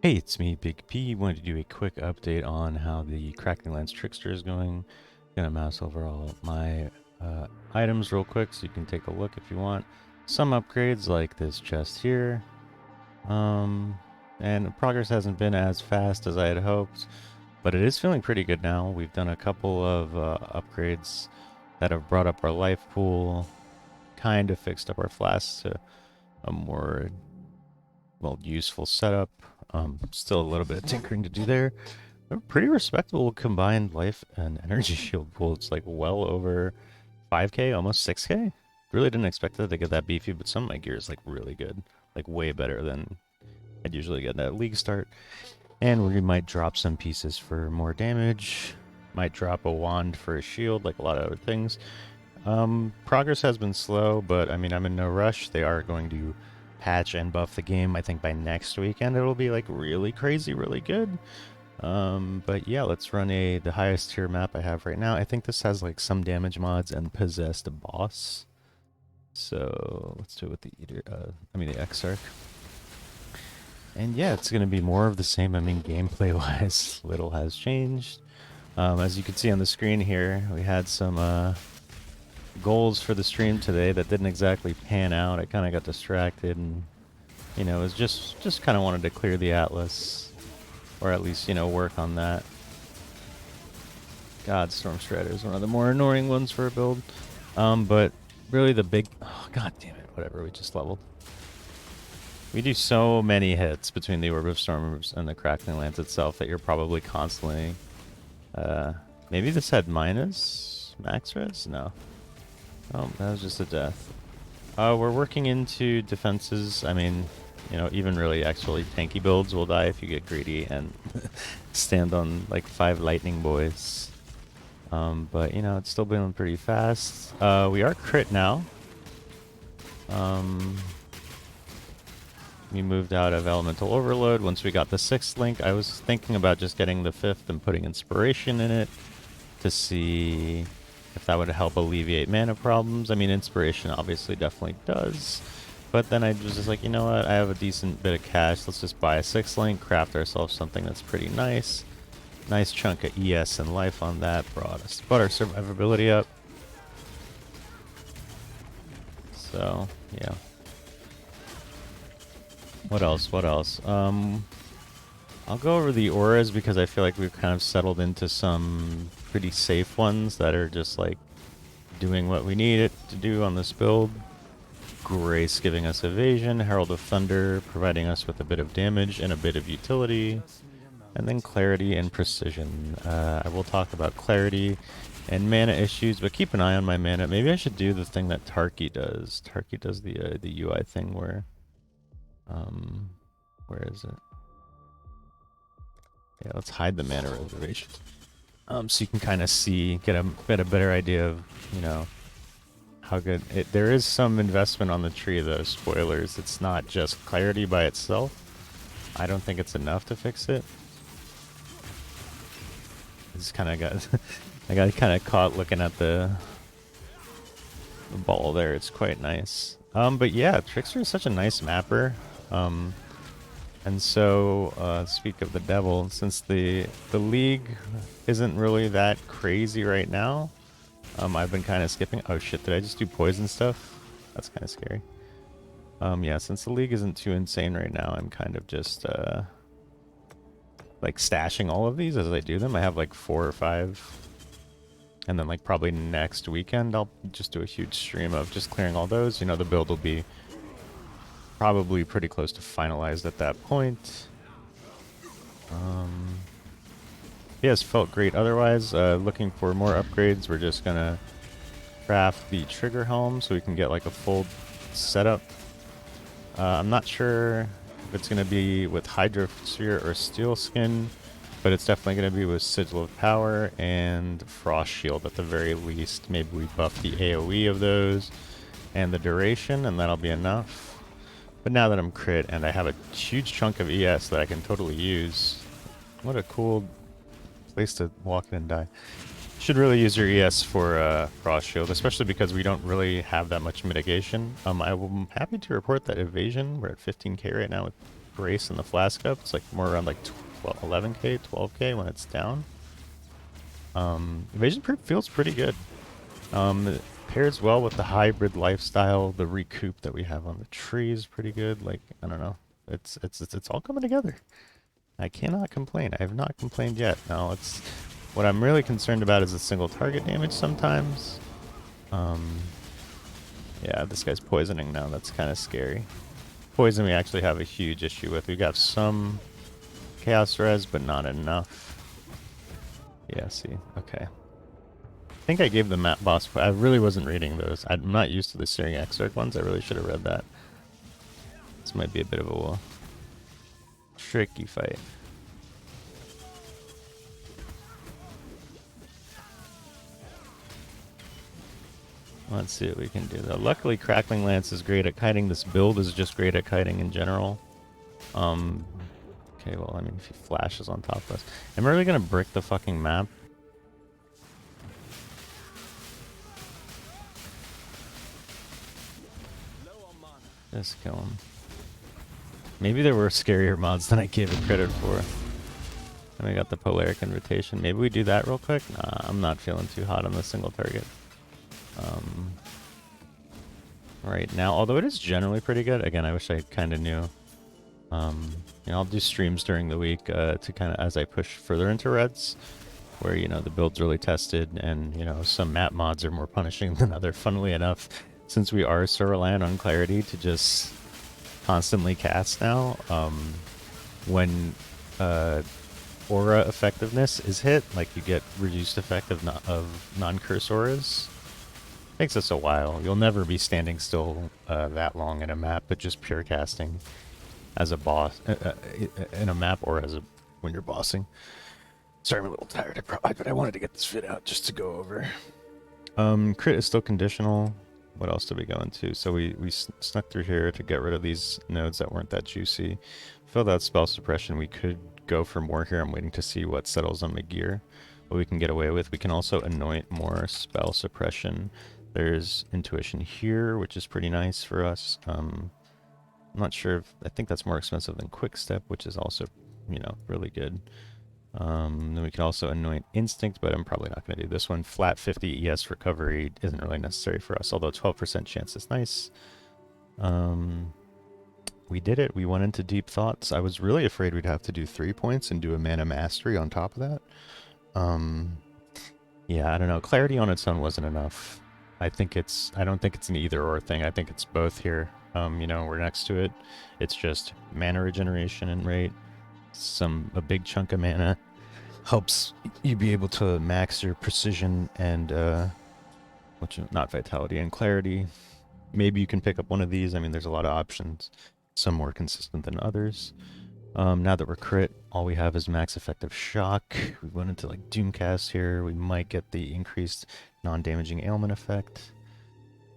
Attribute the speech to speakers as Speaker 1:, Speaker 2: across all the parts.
Speaker 1: Hey, it's me, Big P. Wanted to do a quick update on how the Crackling Trickster is going. Gonna mouse over all my items real quick so you can take a look if you want. Some upgrades like this chest here. Um, and progress hasn't been as fast as I had hoped, but it is feeling pretty good now. We've done a couple of upgrades that have brought up our life pool, kind of fixed up our flasks to a more useful setup. Still a little bit of tinkering to do there. A pretty respectable combined life and energy shield pool. It's like well over 5k, almost 6k. Really didn't expect it to get that beefy, but some of my gear is like really good. Like way better than I'd usually get at league start. And we might drop some pieces for more damage. Might drop a wand for a shield, like a lot of other things. Progress has been slow, but I mean, I'm in no rush. They are going to patch and buff the game. I think by next weekend it'll be like really crazy, really good. But yeah, let's run the highest tier map I have right now. I think this has like some damage mods and possessed boss. So let's do it with the Eater, the Exarch. And yeah, it's gonna be more of the same. I mean, gameplay wise, little has changed. As you can see on the screen here, we had some goals for the stream today that didn't exactly pan out. I kind of got distracted and, you know, it was just kind of wanted to clear the Atlas, or at least, you know, work on that. God, Storm Strider is one of the more annoying ones for a build. But really the big, oh, god damn it, whatever, we just leveled. We do so many hits between the Orb of Storms and the Crackling Lance itself that you're probably constantly, maybe this had minus max res? No. Oh, that was just a death. We're working into defenses. I mean, you know, even really actually tanky builds will die if you get greedy and stand on like 5 lightning boys. But you know, it's still been pretty fast. We are crit now. We moved out of Elemental Overload. Once we got the 6th link, I was thinking about just getting the 5th and putting Inspiration in it to see if that would help alleviate mana problems. I mean, Inspiration obviously definitely does. But then I was just like, you know what, I have a decent bit of cash. Let's just buy a 6th link, craft ourselves something that's pretty nice. Nice chunk of ES and life on that. Brought our survivability up. So, yeah. What else? What else? I'll go over the auras because I feel like we've kind of settled into some pretty safe ones that are just like doing what we need it to do on this build. Grace giving us evasion, Herald of Thunder providing us with a bit of damage and a bit of utility, and then clarity and precision. I will talk about clarity and mana issues, but keep an eye on my mana. Maybe I should do the thing that Tarky does. Tarky does the UI thing where is it? Yeah, let's hide the mana reservation. So you can kind of see, get a better idea of, you know, how good there is some investment on the tree though. Spoilers, it's not just clarity by itself. I don't think it's enough to fix it. I just kind of got, I got kind of caught looking at the ball there. It's quite nice. But yeah, Trickster is such a nice mapper. And so, speak of the devil, since the league isn't really that crazy right now, I've been kind of skipping. Oh shit, did I just do poison stuff? That's kind of scary. Yeah, since the league isn't too insane right now, I'm kind of just, like stashing all of these as I do them. I have like 4 or 5. And then like probably next weekend, I'll just do a huge stream of just clearing all those. You know, the build will be probably pretty close to finalized at that point. Yeah, it's felt great. Otherwise, looking for more upgrades. We're just gonna craft the trigger helm so we can get like a full setup. I'm not sure if it's gonna be with Hydrosphere or Steel Skin, but it's definitely gonna be with Sigil of Power and Frost Shield at the very least. Maybe we buff the AoE of those and the duration, and that'll be enough. But now that I'm crit and I have a huge chunk of ES that I can totally use, what a cool place to walk in and die. Should really use your ES for Frost Shield, especially because we don't really have that much mitigation. I'm happy to report that evasion, we're at 15k right now with Grace and the Flask up. It's like more around like 11k, 12k when it's down. Evasion Proof feels pretty good. It pairs well with the hybrid lifestyle. The recoup that we have on the tree is pretty good. Like, I don't know. It's all coming together. I cannot complain. I have not complained yet. Now, what I'm really concerned about is the single target damage sometimes. Yeah, this guy's poisoning now. That's kind of scary. Poison we actually have a huge issue with. We got some Chaos Res, but not enough. Yeah, see. Okay. I think I gave the map boss... I really wasn't reading those. I'm not used to the Searing Exarch ones. I really should have read that. This might be a bit of a tricky fight. Let's see what we can do, though. Luckily, Crackling Lance is great at kiting. This build is just great at kiting in general. Okay, well, I mean, if he flashes on top of us. Am I really going to brick the fucking map? Just kill him. Maybe there were scarier mods than I gave it credit for. And we got the Polaric Invitation. Maybe we do that real quick? Nah, I'm not feeling too hot on the single target. Right now, although it is generally pretty good. Again, I wish I kind of knew. You know, I'll do streams during the week to kind of, as I push further into reds, where, you know, the build's really tested and, you know, some map mods are more punishing than other. Funnily enough, since we are so reliant on clarity to just constantly cast now, when aura effectiveness is hit, like you get reduced effect of non-curse auras. Takes us a while. You'll never be standing still that long in a map, but just pure casting as a boss in a map or when you're bossing. Sorry, I'm a little tired, but I wanted to get this vid out just to go over. Crit is still conditional. What else did we go into? So we snuck through here to get rid of these nodes that weren't that juicy. Filled out spell suppression. We could go for more here. I'm waiting to see what settles on the gear. What we can get away with. We can also anoint more spell suppression. There's intuition here, which is pretty nice for us. I'm not sure if... I think that's more expensive than quick step, which is also, you know, really good. Then we can also anoint instinct, but I'm probably not going to do this one. Flat 50 ES recovery isn't really necessary for us, although 12% chance is nice. We did it. We went into deep thoughts. I was really afraid we'd have to do 3 points and do a mana mastery on top of that. Yeah, I don't know. Clarity on its own wasn't enough. I don't think it's an either or thing. I think it's both here. You know, we're next to it. It's just mana regeneration and rate. A big chunk of mana helps you be able to max your precision and not vitality and clarity. Maybe you can pick up one of these. I mean, there's a lot of options. Some more consistent than others. Now that we're crit, all we have is max effective shock. We went into like Doomcast here. We might get the increased non-damaging ailment effect.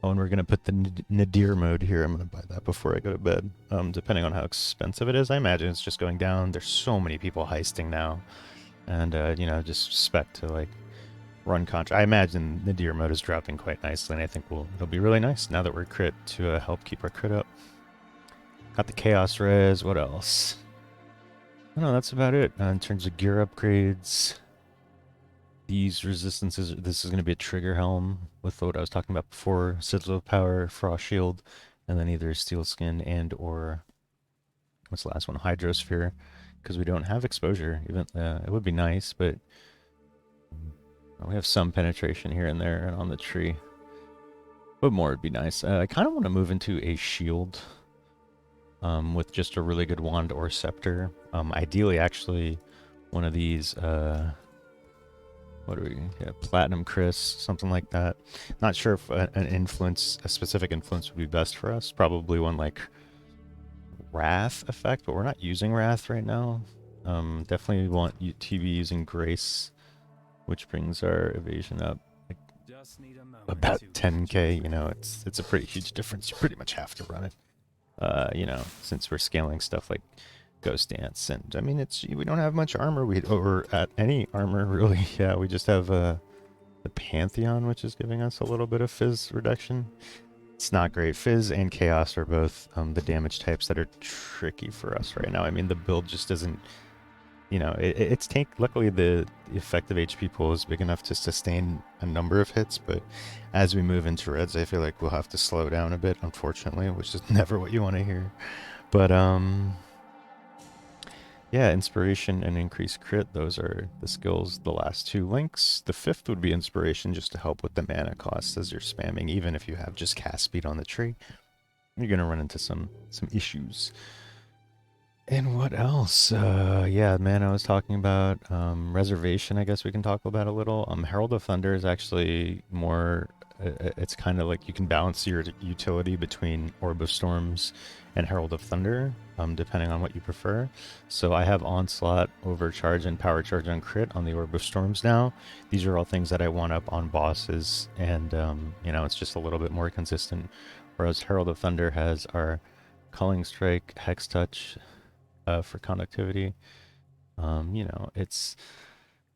Speaker 1: Oh, and we're going to put the Nadir mode here. I'm going to buy that before I go to bed. Depending on how expensive it is, I imagine it's just going down. There's so many people heisting now. And, you know, just spec to like run contra. I imagine Nadir mode is dropping quite nicely, and I think it'll be really nice now that we're crit to help keep our crit up. Got the Chaos Res. What else? No, that's about it. In terms of gear upgrades, these resistances, this is going to be a trigger helm with what I was talking about before, Sigil of Power, Frost Shield, and then either Steel Skin and or, what's the last one, Hydrosphere, because we don't have exposure. Even it would be nice, but we have some penetration here and there and on the tree. But more would be nice. I kind of want to move into a shield with just a really good wand or scepter. Ideally, actually, one of these, what are we, yeah, Platinum Chris, something like that. Not sure if a specific influence would be best for us. Probably one like Wrath effect, but we're not using Wrath right now. Definitely want to be using Grace, which brings our evasion up like about 10k. You know, it's a pretty huge difference. You pretty much have to run it. You know, since we're scaling stuff like Ghost Dance, and I mean, we don't have much armor. Or at any armor really. Yeah, we just have the Pantheon, which is giving us a little bit of phys reduction. It's not great. Phys and Chaos are both the damage types that are tricky for us right now. I mean, the build just doesn't, you know, it's tank. Luckily, the effective HP pool is big enough to sustain a number of hits, but as we move into reds, I feel like we'll have to slow down a bit, unfortunately, which is never what you want to hear. But yeah, inspiration and increased crit, those are the skills, the last two links. The fifth would be inspiration just to help with the mana costs as you're spamming, even if you have just cast speed on the tree. You're gonna run into some issues. And what else? Yeah, man, I was talking about reservation. I guess we can talk about a little. Herald of Thunder is actually more. It's kind of like you can balance your utility between Orb of Storms and Herald of Thunder, depending on what you prefer. So I have Onslaught, Overcharge, and Power Charge on crit on the Orb of Storms now. These are all things that I want up on bosses, and you know, it's just a little bit more consistent. Whereas Herald of Thunder has our Culling Strike, Hex Touch, for conductivity. You know, it's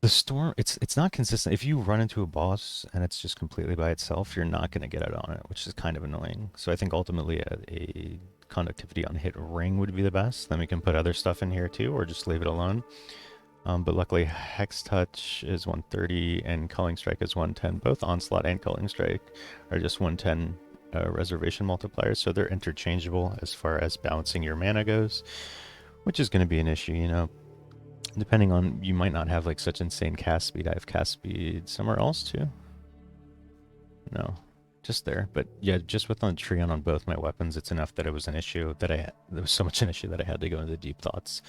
Speaker 1: the storm. It's not consistent. If you run into a boss and it's just completely by itself, you're not going to get it on it, which is kind of annoying. So I think ultimately a conductivity on hit ring would be the best. Then we can put other stuff in here too, or just leave it alone. But luckily, Hex Touch is 130 and Culling Strike is 110. Both Onslaught and Culling Strike are just 110 reservation multipliers, so they're interchangeable as far as balancing your mana goes, which is going to be an issue, you know. Depending on, you might not have like such insane cast speed. I have cast speed somewhere else too. No, just there. But yeah, just with on Treon on both my weapons, it's enough that it was an issue that there was so much an issue that I had to go into deep thoughts.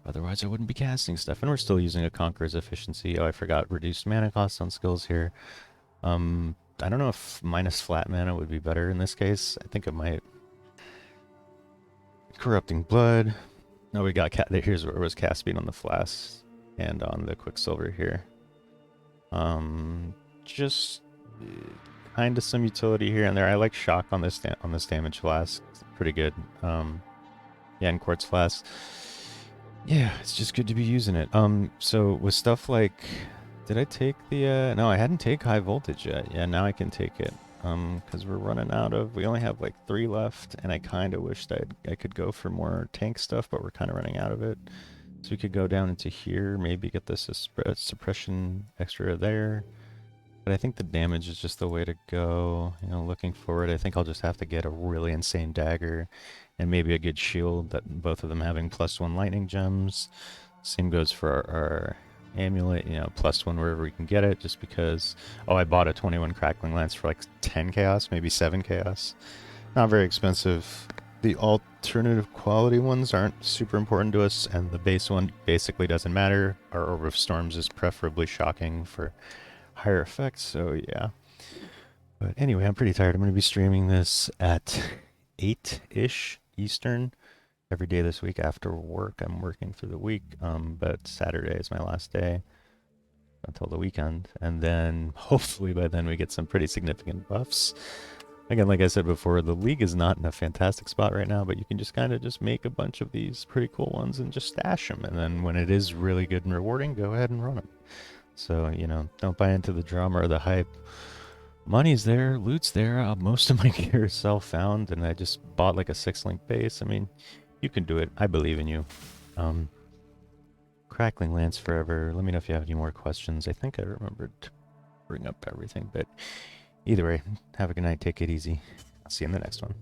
Speaker 1: Otherwise, I wouldn't be casting stuff. And we're still using a Conqueror's efficiency. Oh, I forgot reduced mana costs on skills here. I don't know if minus flat mana would be better in this case. I think it might. Corrupting Blood. No, we got here's where it was cast speed on the flask and on the Quicksilver here. Just kind of some utility here and there. I like shock on this damage flask. It's pretty good. Yeah, and quartz flask. Yeah, it's just good to be using it. So with stuff like, did I take the? No, I hadn't taken high voltage yet. Yeah, now I can take it. Because we're running out of, we only have like 3 left, and I kind of wished I could go for more tank stuff, but we're kind of running out of it. So we could go down into here, maybe get this suppression extra there. But I think the damage is just the way to go. You know, looking forward, I think I'll just have to get a really insane dagger and maybe a good shield, that both of them having +1 lightning gems. Same goes for our amulet, you know, +1 wherever we can get it, just because. Oh, I bought a 21 Crackling Lance for like 10 chaos, maybe 7 chaos. Not very expensive. The alternative quality ones aren't super important to us, and the base one basically doesn't matter. Our Orb of Storms is preferably shocking for higher effects, so yeah. But anyway, I'm pretty tired. I'm going to be streaming this at 8-ish Eastern every day this week after work. I'm working through the week, but Saturday is my last day until the weekend. And then hopefully by then we get some pretty significant buffs. Again, like I said before, the league is not in a fantastic spot right now, but you can just kind of just make a bunch of these pretty cool ones and just stash them. And then when it is really good and rewarding, go ahead and run them. So, you know, don't buy into the drama or the hype. Money's there, loot's there. Most of my gear is self-found, and I just bought like a 6-link base. I mean, you can do it. I believe in you. Crackling Lance forever. Let me know if you have any more questions. I think I remembered to bring up everything, but either way, have a good night. Take it easy. I'll see you in the next one.